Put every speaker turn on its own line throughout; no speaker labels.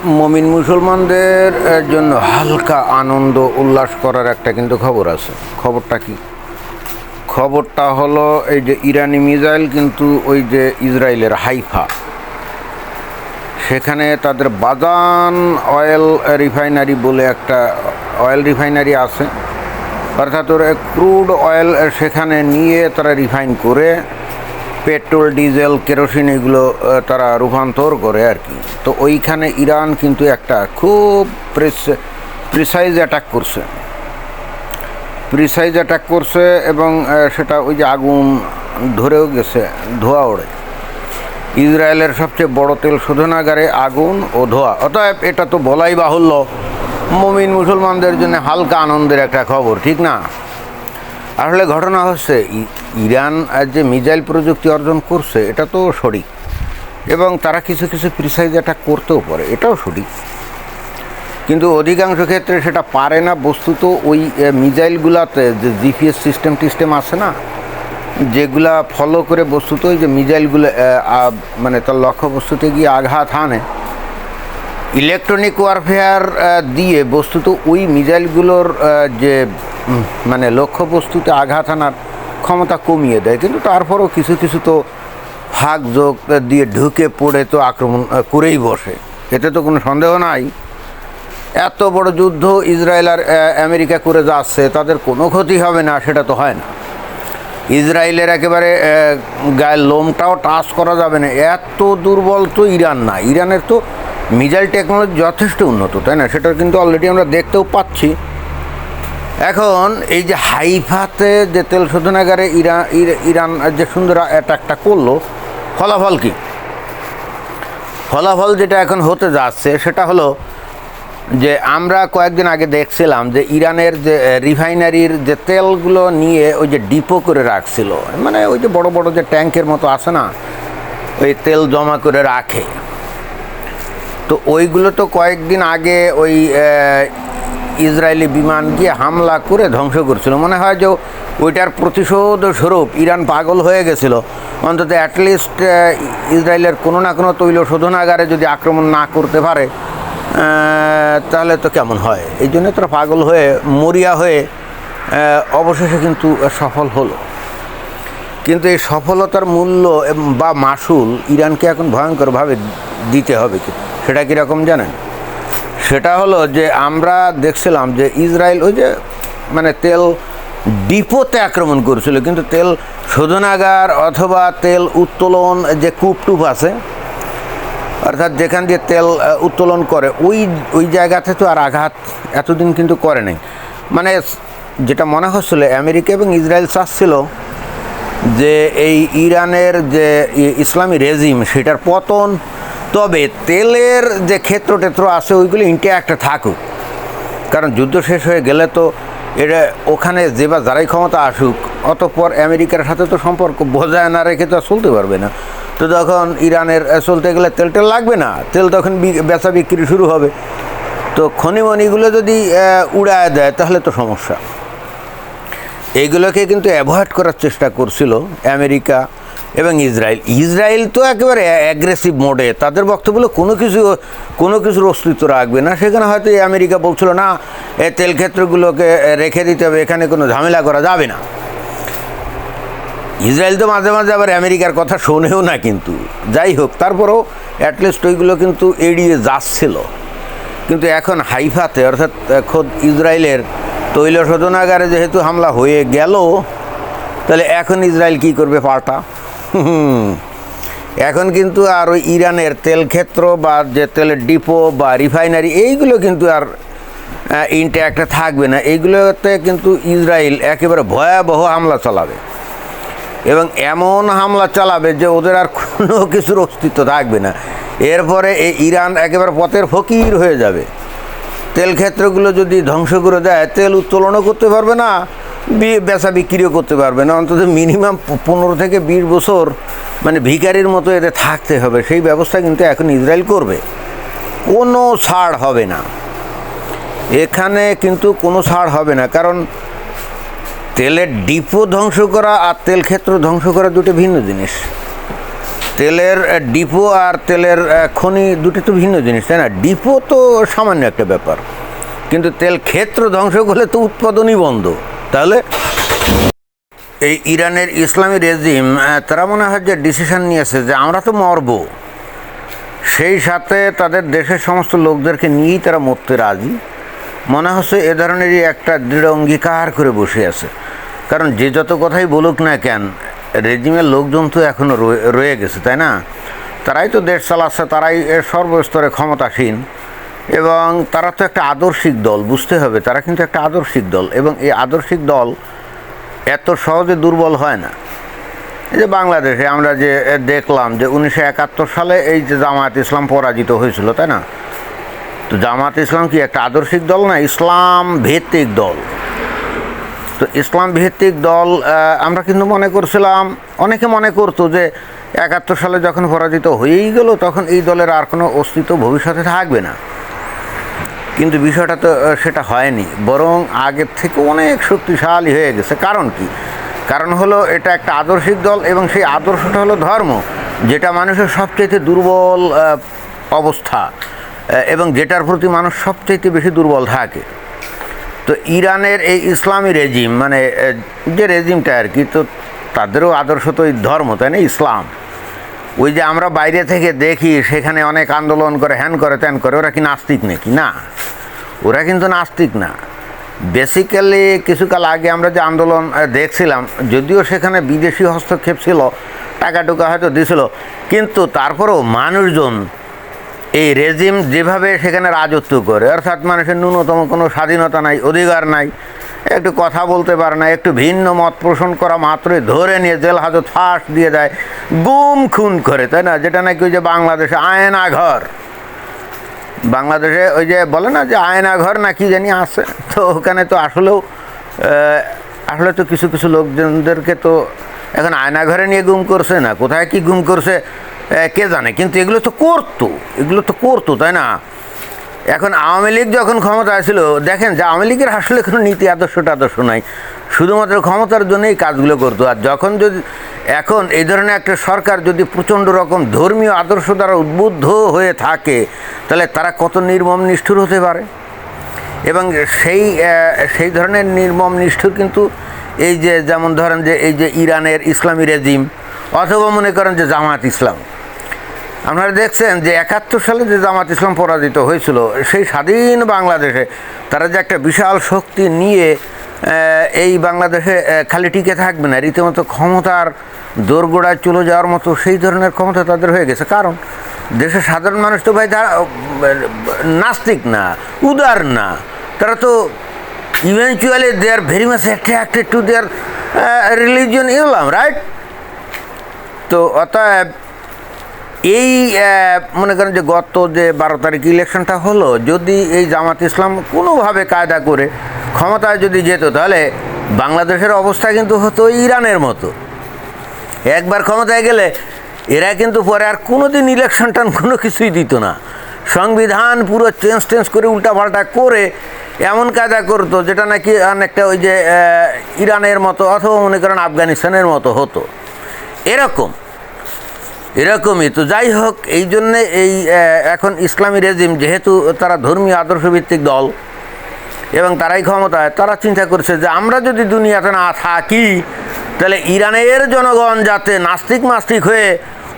মুমিন মুসলমানদের জন্য হালকা আনন্দ উল্লাস করার একটা কিন্তু খবর আছে। খবরটা কি? খবরটা হলো এই যে ইরানি মিসাইল কিন্তু ওই যে ইসরায়েলের হাইফা, সেখানে তাদের বাদান অয়েল রিফাইনারি বলে একটা অয়েল রিফাইনারি আছে, অর্থাৎ ওর ক্রুড অয়েল সেখানে নিয়ে তারা রিফাইন করে পেট্রোল, ডিজেল, কেরোসিন এগুলো তারা রূপান্তর করে আর কি। তো ওইখানে ইরান কিন্তু একটা খুব প্রিসাইজ অ্যাটাক করছে এবং সেটা ওই যে আগুন ধরেও গেছে, ধোঁয়া ওড়ে। ইসরায়েলের সবচেয়ে বড় তেল শোধনাগারে আগুন ও ধোঁয়া। অতএব এটা তো বলাই বাহুল্য মুমিন মুসলমানদের জন্য হালকা আনন্দের একটা খবর, ঠিক না? আসলে ঘটনা হচ্ছে ইরান যে মিসাইল প্রযুক্তি অর্জন করছে এটা তো সঠিক, এবং তারা কিছু কিছু প্রিসাইজ অ্যাটাক করতেও পারে, এটাও সঠিক, কিন্তু অধিকাংশ ক্ষেত্রে সেটা পারে না। বস্তুত ওই মিসাইলগুলোতে যে জিপিএস সিস্টেম আছে না, যেগুলা ফলো করে বস্তুত ওই যে মিসাইলগুলো মানে তার লক্ষ্যবস্তুতে গিয়ে আঘাত হানে, ইলেকট্রনিক ওয়ারফেয়ার দিয়ে বস্তুত ওই মিসাইলগুলোর যে মানে লক্ষ্যবস্তুতে আঘাত হানার ক্ষমতা কমিয়ে দেয়, কিন্তু তারপরও কিছু কিছু তো ফাঁক যোগ দিয়ে ঢুকে পড়ে তো আক্রমণ করেই বসে, এতে তো কোনো সন্দেহ নাই। এত বড় যুদ্ধ ইসরায়েল আর আমেরিকা করে যাচ্ছে, তাদের কোনো ক্ষতি হবে না সেটা তো হয় না। ইসরায়েলের একেবারে গায়ের লোমটাও টাচ করা যাবে না, এত দুর্বল তো ইরান না। ইরানের তো মিসাইল টেকনোলজি যথেষ্ট উন্নত, তাই না? সেটা কিন্তু অলরেডি আমরা দেখতেও পাচ্ছি। এখন এই যে হাইফাতে যে তেল শোধনাগারে ইরান যে সুন্দর অ্যাটাকটা করলো, ফলাফল কি? ফলাফল যেটা এখন হতে যাচ্ছে সেটা হলো যে আমরা কয়েকদিন আগে দেখছিলাম যে ইরানের যে রিফাইনারির যে তেলগুলো নিয়ে ওই যে ডিপো করে রাখছিল, মানে ওই যে বড় বড় যে ট্যাঙ্কের মতো আছে না, ওই তেল জমা করে রাখে, তো ওইগুলো তো কয়েকদিন আগে ওই ইসরায়েলি বিমান গিয়ে হামলা করে ধ্বংস করছিল। মনে হয় যে ওইটার প্রতিশোধ স্বরূপ ইরান পাগল হয়ে গেছিল, অন্তত অ্যাটলিস্ট ইসরায়েলের কোনো না কোনো তৈল শোধনাগারে যদি আক্রমণ না করতে পারে তাহলে তো কেমন হয়। এই জন্য তারা পাগল হয়ে মরিয়া হয়ে অবশেষে কিন্তু সফল হলো। কিন্তু এই সফলতার মূল্য বা মাসুল ইরানকে এখন ভয়ঙ্করভাবে দিতে হবে। সেটা কীরকম জানেন? সেটা হলো যে আমরা দেখছিলাম যে ইসরায়েল ওই যে মানে তেল ডিপোতে আক্রমণ করেছিল, কিন্তু তেল শোধনাগার অথবা তেল উত্তোলন যে কূপটুপ আছে, অর্থাৎ যেখান দিয়ে তেল উত্তোলন করে ওই জায়গাতে তো আর আঘাত এতদিন কিন্তু করে নাই। মানে যেটা মনে হচ্ছিল আমেরিকা এবং ইসরায়েল চাচ্ছিল যে এই ইরানের যে ইসলামী রেজিম সেটার পতন, তবে তেলের যে ক্ষেত্র আছে ওইগুলো ইন্ট্যাক্ট থাকুক, কারণ যুদ্ধ শেষ হয়ে গেলে তো এটা ওখানে যে বা যারাই ক্ষমতা আসুক, অতঃপর আমেরিকার সাথে তো সম্পর্ক বজায় না রেখে তো চলতে পারবে না। তো তখন ইরানের চলতে গেলে তেল লাগবে না, তেল তখন বেচা বিক্রি শুরু হবে। তো খনিমণিগুলো যদি উড়ায় দেয় তাহলে তো সমস্যা। এইগুলোকে কিন্তু অ্যাভয়েড করার চেষ্টা করছিল আমেরিকা এবং ইসরায়েল তো একেবারে অ্যাগ্রেসিভ মোডে, তাদের বক্তব্য হলো কোনো কিছুর অস্তিত্ব রাখবে না। সেখানে হয়তো আমেরিকা বলছিল না, এই তেল ক্ষেত্রগুলোকে রেখে দিতে হবে, এখানে কোনো ঝামেলা করা যাবে না। ইসরায়েল তো মাঝে মাঝে আবার আমেরিকার কথা শোনেও না, কিন্তু যাই হোক তারপরেও অ্যাটলিস্ট ওইগুলো কিন্তু এড়িয়ে যাচ্ছিল। কিন্তু এখন হাইফাতে অর্থাৎ খোদ ইসরায়েলের তৈল শোধনাগারে যেহেতু হামলা হয়ে গেল, তাহলে এখন ইসরায়েল কি করবে পাল্টা? এখন কিন্তু আর ওই ইরানের তেল ক্ষেত্র বা যে তেলের ডিপো বা রিফাইনারি এইগুলো কিন্তু আর ইন্ট্যাক্ট থাকবে না। এইগুলোতে কিন্তু ইসরায়েল একেবারে ভয়াবহ হামলা চালাবে, এবং এমন হামলা চালাবে যে ওদের আর কোনো কিছুর অস্তিত্ব থাকবে না। এরপরে এই ইরান একেবারে পথের ফকির হয়ে যাবে। তেল ক্ষেত্রগুলো যদি ধ্বংস করে দেয়, তেল উত্তোলনও করতে পারবে না, বেচা বিক্রিও করতে পারবে না। অন্তত মিনিমাম 15 থেকে 20 বছর মানে ভিখারির মতো এতে থাকতে হবে। সেই ব্যবস্থা কিন্তু এখন ইসরায়েল করবে, কোনো ছাড় হবে না এখানে, কিন্তু কোনো ছাড় হবে না। কারণ তেলের ডিপো ধ্বংস করা আর তেল ক্ষেত্র ধ্বংস করা দুটো ভিন্ন জিনিস। তেলের ডিপো আর তেলের খনি দুটি তো ভিন্ন জিনিস, তাই না? ডিপো তো সামান্য একটা ব্যাপার, কিন্তু তেল ক্ষেত্র ধ্বংস করলে তো উৎপাদনই বন্ধ। তাহলে এই ইরানের ইসলামী রেজিম তারা মনে হয় যে ডিসিশন নিয়েছে যে আমরা তো মরব, সেই সাথে তাদের দেশের সমস্ত লোকদেরকে নিয়েই তারা মরতে রাজি। মনে হচ্ছে এ ধরনেরই একটা দৃঢ় অঙ্গীকার করে বসে আছে। কারণ যে যত কথাই বলুক না কেন, রেজিমের লোকজন তো এখনও রয়ে গেছে, তাই না? তারাই তো দেশ চালাচ্ছে, তারাই সর্বস্তরে ক্ষমতাসীন, এবং তারা তো একটা আদর্শিক দল, বুঝতে হবে তারা কিন্তু একটা আদর্শিক দল, এবং এই আদর্শিক দল এত সহজে দুর্বল হয় না। এই যে বাংলাদেশে আমরা যে দেখলাম যে 1971 সালে এই যে জামায়াত ইসলাম পরাজিত হয়েছিল, তাই না? তো জামায়াত ইসলাম কি একটা আদর্শিক দল না? ইসলাম ভিত্তিক দল। তো ইসলাম ভিত্তিক দল আমরা কিন্তু মনে করছিলাম, অনেকে মনে করতো যে 71 সালে যখন পরাজিত হয়েই গেল তখন এই দলের আর কোনো অস্তিত্ব ভবিষ্যতে থাকবে না। কিন্তু বিষয়টা তো সেটা হয়নি, বরং আগের থেকে অনেক শক্তিশালী হয়ে গেছে। কারণ কি? কারণ হলো এটা একটা আদর্শিক দল, এবং সেই আদর্শটা হলো ধর্ম, যেটা মানুষের সবচাইতে দুর্বল অবস্থা এবং যেটার প্রতি মানুষ সবচাইতে বেশি দুর্বল থাকে। তো ইরানের এই ইসলামী রেজিম, মানে যে রেজিমটা আর কি, তো তাদেরও আদর্শ তো এই ধর্ম, তাই না? ইসলাম। ওই যে আমরা বাইরে থেকে দেখি সেখানে অনেক আন্দোলন করে, হ্যান করে, ত্যান করে, ওরা কি নাস্তিক নাকি? না, ওরা কিন্তু নাস্তিক না। বেসিক্যালি কিছুকাল আগে আমরা যে আন্দোলন দেখছিলাম, যদিও সেখানে বিদেশি হস্তক্ষেপ ছিল, টাকা টুকা হয়তো দিয়েছিল, কিন্তু তারপরেও মানুষজন এই রেজিম যেভাবে সেখানে রাজত্ব করে, অর্থাৎ মানুষের ন্যূনতম কোনো স্বাধীনতা নাই, অধিকার নাই, একটু কথা বলতে পারে না, একটু ভিন্ন মত পোষণ করা মাত্রই ধরে নিয়ে জেল হাজত ফাঁস দিয়ে দেয়, গুম খুন করে, তাই না? যেটা নাকি ওই যে বাংলাদেশে আয়না ঘর, বাংলাদেশে ওই যে বলে না যে আয়না ঘর না কি জানি আছে, তো ওখানে তো আসলে তো কিছু কিছু লোকজনদেরকে তো এখন আয়না ঘরে নিয়ে গুম করছে, না কোথায় কি গুম করছে কে জানে, কিন্তু এগুলো তো করতো, তাই না? এখন আওয়ামী লীগ যখন ক্ষমতায় ছিল, দেখেন যে আওয়ামী লীগের আসলে কোনো নীতি আদর্শ নাই, শুধুমাত্র ক্ষমতার জন্যই কাজগুলো করতো। আর যখন যদি এখন এই ধরনের একটা সরকার যদি প্রচণ্ড রকম ধর্মীয় আদর্শ দ্বারা উদ্বুদ্ধ হয়ে থাকে, তাহলে তারা কত নির্মম নিষ্ঠুর হতে পারে। এবং সেই ধরনের নির্মম নিষ্ঠুর কিন্তু এই যে, যেমন ধরেন যে এই যে ইরানের ইসলামী রেজিম, অথবা মনে করেন যে জামায়াত ইসলাম, আপনারা দেখছেন যে 71 সালে যে জামায়াত ইসলাম পরাজিত হয়েছিল, সেই স্বাধীন বাংলাদেশে তারা যে একটা বিশাল শক্তি নিয়ে এই বাংলাদেশে খালি টিকে থাকবে না, রীতিমতো ক্ষমতার দোরগোড়ায় চলে যাওয়ার মতো সেই ধরনের ক্ষমতা তাদের হয়ে গেছে। কারণ দেশের সাধারণ মানুষ তো ভাই তারা নাস্তিক না, উদার না, তারা তো eventually they are very much attracted to their religion Islam, right? তো অতএব এই মনে করেন যে গত যে 12 তারিখ ইলেকশনটা হলো, যদি এই জামাত ইসলাম কোনোভাবে কায়দা করে ক্ষমতায় যদি যেত, তাহলে বাংলাদেশের অবস্থা কিন্তু হতো ইরানের মতো। একবার ক্ষমতায় গেলে এরা কিন্তু পরে আর কোনোদিন ইলেকশন টান কোনো কিছুই দিত না, সংবিধান পুরো চেঞ্জ করে উল্টাপাল্টা করে এমন কায়দা করতো যেটা নাকি অনেকটা ওই যে ইরানের মতো, অথবা মনে করেন আফগানিস্তানের মতো হতো, এরকমই। তো যাই হোক, এই জন্যে এই এখন ইসলামী রেজিম, যেহেতু তারা ধর্মীয় আদর্শভিত্তিক দল এবং তারাই ক্ষমতায়, তারা চিন্তা করছে যে আমরা যদি দুনিয়াতে না থাকি, তাহলে ইরানের জনগণ যাতে নাস্তিক হয়ে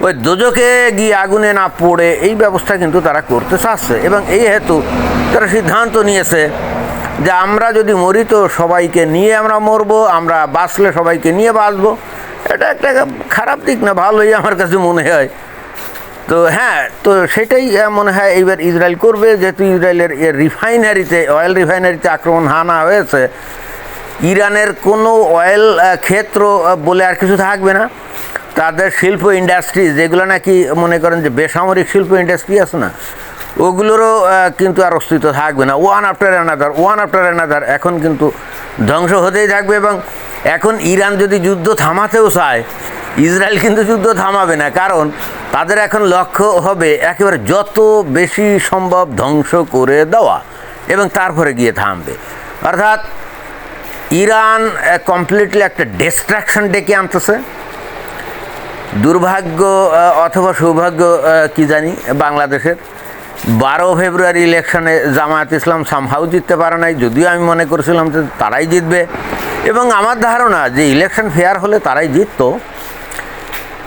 ওই দোজখে গিয়ে আগুনে না পড়ে, এই ব্যবস্থা কিন্তু তারা করতে চাচ্ছে। এবং এই হেতু তারা সিদ্ধান্ত নিয়েছে যে আমরা যদি মরি তো সবাইকে নিয়ে আমরা মরবো, আমরা বাঁচলে সবাইকে নিয়ে বাঁচবো। এটা একটা খারাপ দিক না, ভালোই আমার কাছে মনে হয়। তো হ্যাঁ, তো সেটাই মনে হয় এইবার ইসরায়েল করবে, যেহেতু ইসরায়েলের রিফাইনারিতে, অয়েল রিফাইনারিতে আক্রমণ হানা হয়েছে। ইরানের কোনো অয়েল ক্ষেত্র বলে আর কিছু থাকবে না, তাদের শিল্প ইন্ডাস্ট্রি যেগুলো নাকি মনে করেন যে বেসামরিক শিল্প ইন্ডাস্ট্রি আছে না, ওগুলোরও কিন্তু আর অস্তিত্ব থাকবে না। ওয়ান আফটার অ্যানাদার এখন কিন্তু ধ্বংস হতেই থাকবে। এবং এখন ইরান যদি যুদ্ধ থামাতেও চায়, ইসরায়েল কিন্তু যুদ্ধ থামাবে না, কারণ তাদের এখন লক্ষ্য হবে একেবারে যত বেশি সম্ভব ধ্বংস করে দেওয়া, এবং তারপরে গিয়ে থামবে। অর্থাৎ ইরান কমপ্লিটলি একটা ডিস্ট্রাকশন ডেকে আনতেছে, দুর্ভাগ্য অথবা সৌভাগ্য কি জানি, বাংলাদেশের 12 ফেব্রুয়ারি ইলেকশনে জামায়াত ইসলাম সামহাও জিততে পারে নাই, যদিও আমি মনে করেছিলাম যে তারাই জিতবে, এবং আমার ধারণা যে ইলেকশন ফেয়ার হলে তারাই জিততো।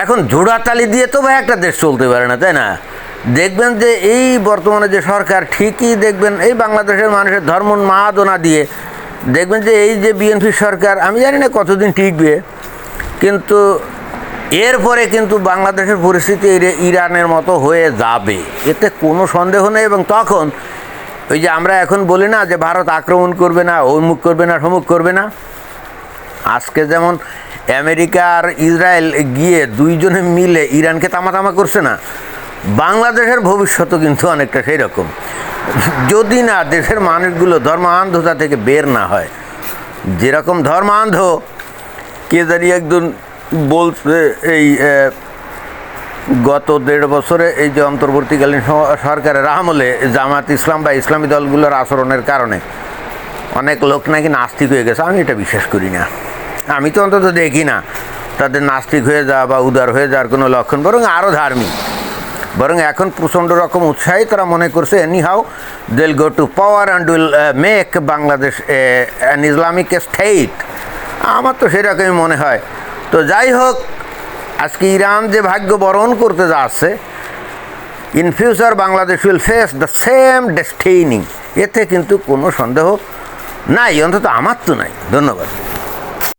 এখন জোড়াতালি দিয়ে তো ভাই একটা দেশ চলতে পারে না, তাই না? দেখবেন যে এই বর্তমানে যে সরকার, ঠিকই দেখবেন এই বাংলাদেশের মানুষের ধর্ম মাদনা দিয়ে দেখবেন যে এই যে বিএনপি সরকার, আমি জানি না কতদিন টিকবে, কিন্তু এরপরে কিন্তু বাংলাদেশের পরিস্থিতি ইরানের মতো হয়ে যাবে, এতে কোনো সন্দেহ নেই। এবং তখন ওই যে আমরা এখন বলি না যে ভারত আক্রমণ করবে না, অমুক করবে না, সমুক করবে না, আজকে যেমন আমেরিকা আর ইসরায়েল গিয়ে দুইজনে মিলে ইরানকে তামাতামা করছে না, বাংলাদেশের ভবিষ্যৎও কিন্তু অনেকটা সেই রকম, যদি না দেশের মানুষগুলো ধর্মান্ধতা থেকে বের না হয়। যেরকম ধর্মান্ধ, কে জানি একজন বলছে এই গত 1.5 বছরে এই যে অন্তর্বর্তীকালীন সরকারের আমলে জামাত ইসলাম বা ইসলামী দলগুলোর আচরণের কারণে অনেক লোক নাকি নাস্তিক হয়ে গেছে। আমি এটা বিশ্বাস করি না, আমি তো অন্তত দেখি না তাদের নাস্তিক হয়ে যাওয়া বা উদার হয়ে যাওয়ার কোনো লক্ষণ, বরং আরও ধার্মিক, বরং এখন প্রচণ্ড রকম উৎসাহী। তারা মনে করছে any how del go to power and will make Bangladesh an Islamic state. আমার তো সেরকমই মনে হয়। তো যাই হোক, আজকে ইরান যে ভাগ্য বরণ করতে যাচ্ছে, in future Bangladesh will face the same destiny, এতে কিন্তু কোনো সন্দেহ নাই, অন্তত আমার তো নাই। ধন্যবাদ।